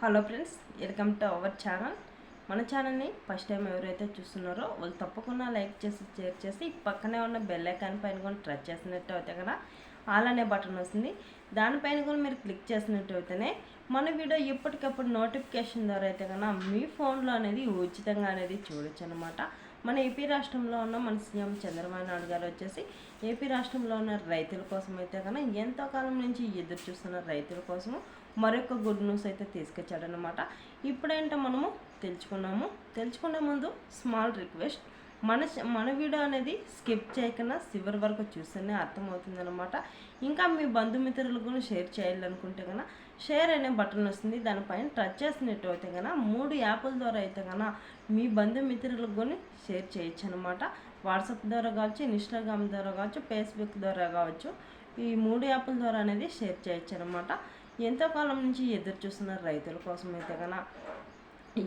Hello friends, welcome to our channel. మన ఛానల్ని first time ఎవరైతే చూస్తున్నారో వాళ్ళు తప్పకుండా లైక్ చేసి షేర్ చేసి పక్కనే ఉన్న బెల్ ఐకాన్ పైన కూడా టచ్ చేసినట్టు అయితే కదా ఆల్ అనే బటన్ వస్తుంది. దానిపైన కూడా మీరు క్లిక్ చేసినట్టు అయితేనే మన వీడియో ఎప్పటికప్పుడు నోటిఫికేషన్ ద్వారా అయితే కన్నా మీ ఫోన్లో అనేది ఉచితంగా అనేది చూడొచ్చు అనమాట. మన ఏపీ రాష్ట్రంలో ఉన్న మన సీఎం చంద్రబాబు నాయుడు గారు వచ్చేసి ఏపీ రాష్ట్రంలో ఉన్న రైతుల కోసం అయితే కన్నా ఎంతో కాలం నుంచి ఎదురు చూస్తున్న రైతుల కోసము మరొక గుడ్ న్యూస్ అయితే తీసుకొచ్చాడనమాట. ఇప్పుడేంటో మనము తెలుసుకునే ముందు స్మాల్ రిక్వెస్ట్, మన వీడియో అనేది స్కిప్ చేయకుండా చివరి వరకు చూస్తేనే అర్థమవుతుంది అనమాట. ఇంకా మీ బంధుమిత్రులకు షేర్ చేయాలనుకుంటే కన్నా షేర్ అనే బటన్ వస్తుంది, దానిపైన టచ్ చేసినట్టు అయితే కన్నా 3 యాప్ల ద్వారా అయితే కన్నా మీ బంధుమిత్రులకు కూడా షేర్ చేయొచ్చు అనమాట. వాట్సాప్ ద్వారా కావచ్చు, ఇన్స్టాగ్రామ్ ద్వారా కావచ్చు, ఫేస్బుక్ ద్వారా కావచ్చు, ఈ 3 యాప్ల ద్వారా అనేది షేర్ చేయొచ్చు అనమాట. ఎంతో కాలం నుంచి ఎదురు చూస్తున్న రైతుల కోసం అయితే కన్నా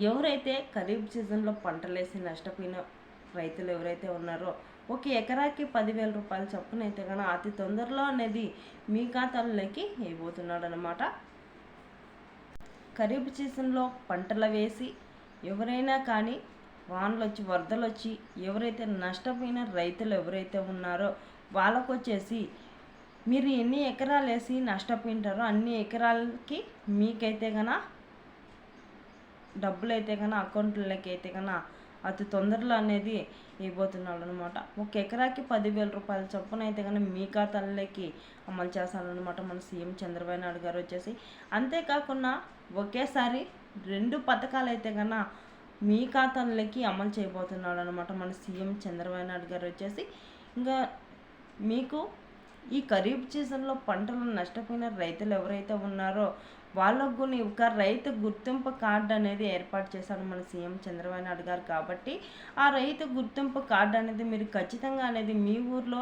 ఎవరైతే ఖరీఫ్ సీజన్లో పంటలేసి నష్టపోయిన రైతులు ఎవరైతే ఉన్నారో ఒక ఎకరాకి 10,000 రూపాయల చొప్పున అయితే కన్నా అతి తొందరలో అనేది మీ ఖాతాల్లోకి వేయబోతున్నాడు అనమాట. ఖరీఫ్ సీజన్లో పంటలు వేసి ఎవరైనా కానీ వానలు వచ్చి వరదలు వచ్చి ఎవరైతే నష్టపోయిన రైతులు ఎవరైతే ఉన్నారో వాళ్ళకు వచ్చేసి మీరు ఎన్ని ఎకరాలు వేసి నష్టపోయింటారో అన్ని ఎకరాలకి మీకైతే కన్నా డబ్బులు అయితే కన్నా అకౌంట్లకి అయితే కన్నా అతి తొందరలో అనేది ఇవ్వబోతున్నాడు అనమాట. ఒక ఎకరాకి 10,000 రూపాయల చొప్పున అయితే కన్నా మీ ఖాతాల్లోకి అమలు చేస్తారనమాట మన సీఎం చంద్రబాబు నాయుడు గారు వచ్చేసి. అంతేకాకుండా ఒకేసారి 2 పథకాలు అయితే కన్నా మీ ఖాతాల్లోకి అమలు చేయబోతున్నాడు అనమాట మన సీఎం చంద్రబాబు నాయుడు గారు వచ్చేసి. ఇంకా మీకు ఈ ఖరీఫ్ సీజన్లో పంటలు నష్టపోయిన రైతులు ఎవరైతే ఉన్నారో వాళ్ళకు కూడా ఒక రైతు గుర్తింపు కార్డు అనేది ఏర్పాటు చేశారు మన సీఎం చంద్రబాబు నాయుడు గారు. కాబట్టి ఆ రైతు గుర్తింపు కార్డు అనేది మీరు ఖచ్చితంగా అనేది మీ ఊర్లో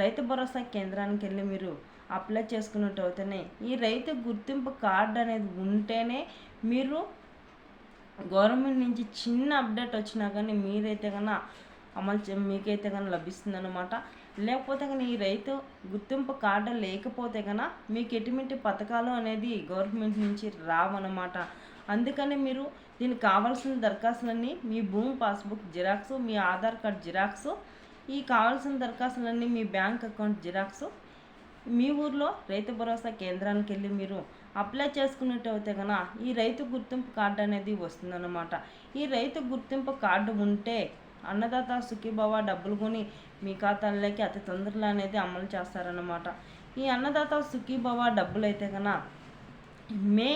రైతు భరోసా కేంద్రానికి వెళ్ళి మీరు అప్లై చేసుకున్నట్టు అవుతున్నాయి. ఈ రైతు గుర్తింపు కార్డు అనేది ఉంటేనే మీరు గవర్నమెంట్ నుంచి చిన్న అప్డేట్ వచ్చినా కానీ మీరైతే కన్నా మీకైతే కానీ లభిస్తుంది అనమాట. లేకపోతే కానీ ఈ రైతు గుర్తింపు కార్డు లేకపోతే కన్నా మీకు ఎటువంటి పథకాలు అనేది గవర్నమెంట్ నుంచి రావన్నమాట. అందుకని మీరు దీనికి కావాల్సిన దరఖాస్తులన్నీ మీ భూమి పాస్బుక్ జిరాక్స్, మీ ఆధార్ కార్డ్ జిరాక్స్, ఈ కావాల్సిన దరఖాస్తులన్నీ మీ బ్యాంక్ అకౌంట్ జిరాక్స్ మీ ఊర్లో రైతు భరోసా కేంద్రానికి వెళ్ళి మీరు అప్లై చేసుకున్నట్టు అయితే కన్నా ఈ రైతు గుర్తింపు కార్డు అనేది వస్తుందన్నమాట. ఈ రైతు గుర్తింపు కార్డు ఉంటే అన్నదాత సుఖీభవ డబ్బులు కొని మీ ఖాతాల్లోకి అతి తొందరలో అనేది అమలు చేస్తారన్నమాట. ఈ అన్నదాత సుఖీభవ డబ్బులు అయితే కన్నా మే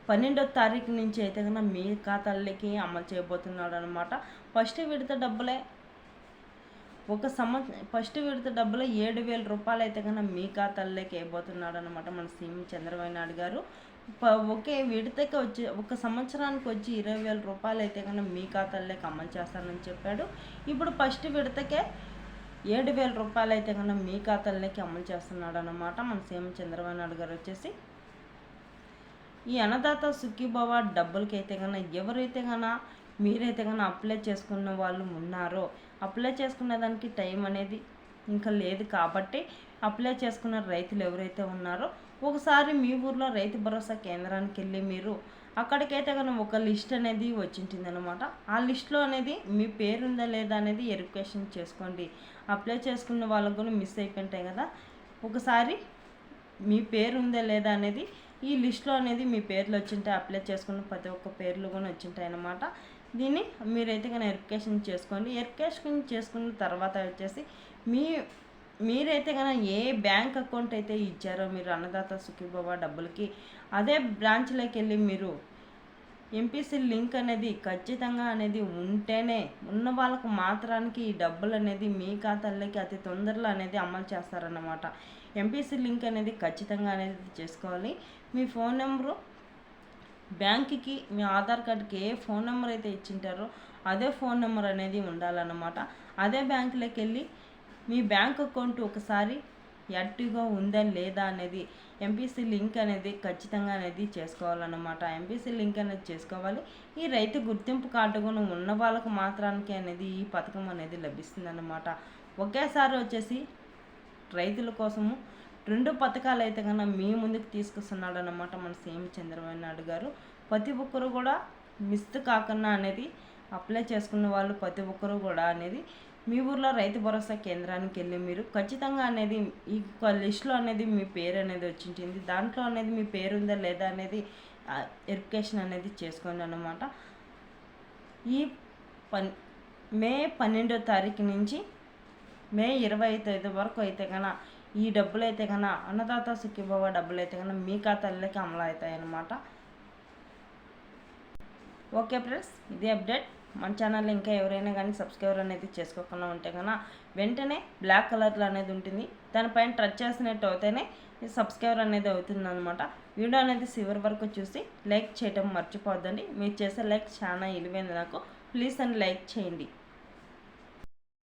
12వ తారీఖు నుంచి అయితే కన్నా మీ ఖాతాల్లోకి అమలు చేయబోతున్నాడు అనమాట. ఫస్ట్ విడత డబ్బులే 7,000 రూపాయలు అయితే కన్నా మీ ఖాతాల్లోకి వేయబోతున్నాడు అనమాట మన సీఎం చంద్రబాబు నాయుడు గారు. ఒకే విడతకి వచ్చి ఒక సంవత్సరానికి వచ్చి 20,000 రూపాయలు అయితే కన్నా మీ ఖాతాల్లోకి అమలు చేస్తానని చెప్పాడు. ఇప్పుడు ఫస్ట్ విడతకే 7,000 రూపాయలు అయితే కన్నా మీ ఖాతాల్లోకి అమలు చేస్తున్నాడు అనమాట మన సీఎం చంద్రబాబు నాయుడు గారు వచ్చేసి. ఈ అన్నదాత సుఖీభవ డబ్బులకి అయితే కన్నా ఎవరైతే కన్నా మీరైతే కన్నా అప్లై చేసుకున్న వాళ్ళు ఉన్నారో అప్లై చేసుకున్న దానికి టైం అనేది ఇంకా లేదు. కాబట్టి అప్లై చేసుకున్న రైతులు ఎవరైతే ఉన్నారో ఒకసారి మీ ఊర్లో రైతు భరోసా కేంద్రానికి వెళ్ళి మీరు అక్కడికైతే కన్నా ఒక లిస్ట్ అనేది వచ్చింటుంది అనమాట. ఆ లిస్ట్లో అనేది మీ పేరు ఉందా లేదా అనేది వెరిఫికేషన్ చేసుకోండి. అప్లై చేసుకున్న వాళ్ళకు కూడా మిస్ అయిపోయింటాయి కదా, ఒకసారి మీ పేరు ఉందా లేదా అనేది ఈ లిస్ట్లో అనేది మీ పేర్లు వచ్చింటాయి. అప్లై చేసుకున్న ప్రతి ఒక్క పేర్లు కూడా వచ్చింటాయి అన్నమాట. దీన్ని మీరైతే కానీ వెరిఫికేషన్ చేసుకోండి. వెరిఫికేషన్ చేసుకున్న తర్వాత వచ్చేసి మీరైతే కన్నా ఏ బ్యాంక్ అకౌంట్ అయితే ఇచ్చారో మీరు అన్నదాత సుఖీభవ డబ్బులకి అదే బ్రాంచ్లోకి వెళ్ళి మీరు ఎంపీసీ లింక్ అనేది ఖచ్చితంగా అనేది ఉంటేనే ఉన్న వాళ్ళకు మాత్రానికి ఈ డబ్బులు అనేది మీ ఖాతాల్లోకి అతి తొందరలో అనేది అమలు చేస్తారన్నమాట. ఎంపీసీ లింక్ అనేది ఖచ్చితంగా అనేది చేసుకోవాలి. మీ ఫోన్ నెంబరు బ్యాంక్కి మీ ఆధార్ కార్డుకి ఏ ఫోన్ నెంబర్ అయితే ఇచ్చింటారో అదే ఫోన్ నెంబర్ అనేది ఉండాలన్నమాట. అదే బ్యాంకులోకి వెళ్ళి మీ బ్యాంక్ అకౌంట్ ఒకసారి యాక్టివ్గా ఉందా లేదా అనేది ఎంపీసీ లింక్ అనేది ఖచ్చితంగా అనేది చేసుకోవాలన్నమాట. ఎంపీసీ లింక్ అనేది చేసుకోవాలి. ఈ రైతు గుర్తింపు కార్డు కూడా ఉన్న వాళ్ళకు మాత్రానికి అనేది ఈ పథకం అనేది లభిస్తుంది అన్నమాట. ఒకేసారి వచ్చేసి రైతుల కోసము 2 పథకాలు అయితే కన్నా మీ ముందుకు తీసుకొస్తున్నాడు అన్నమాట మన సీఎం చంద్రబాబు నాయుడు గారు. ప్రతి ఒక్కరు కూడా మిస్ కాకుండా అనేది అప్లై చేసుకున్న వాళ్ళు ప్రతి ఒక్కరు కూడా అనేది మీ ఊర్లో రైతు భరోసా కేంద్రానికి వెళ్ళి మీరు ఖచ్చితంగా అనేది ఈ లిస్టులో అనేది మీ పేరు అనేది వచ్చింటుంది. దాంట్లో అనేది మీ పేరు ఉందా లేదా అనేది వెరిఫికేషన్ అనేది చేసుకోండి అన్నమాట. ఈ మే 12వ తారీఖు నుంచి మే 25 వరకు అయితే కన్నా ఈ డబ్బులు అయితే కన్నా అన్నదాత సుఖీభవ డబ్బులు అయితే కన్నా మీ ఖాతాల్లోకి అమలు అవుతాయి అన్నమాట. ఓకే ఫ్రెండ్స్, ఇది అప్డేట్. మన ఛానల్ ఇంకా ఎవరైనా కానీ సబ్స్క్రైబర్ అనేది చేసుకోకుండా ఉంటే కన్నా వెంటనే బ్లాక్ కలర్లో అనేది ఉంటుంది, దానిపైన టచ్ చేసినట్టు అయితేనే సబ్స్క్రైబర్ అనేది అవుతుంది అనమాట. వీడియో అనేది చివరి వరకు చూసి లైక్ చేయడం మర్చిపోద్దండి. మీరు చేసే లైక్ చాలా విలువైంది నాకు. ప్లీజ్ అని లైక్ చేయండి.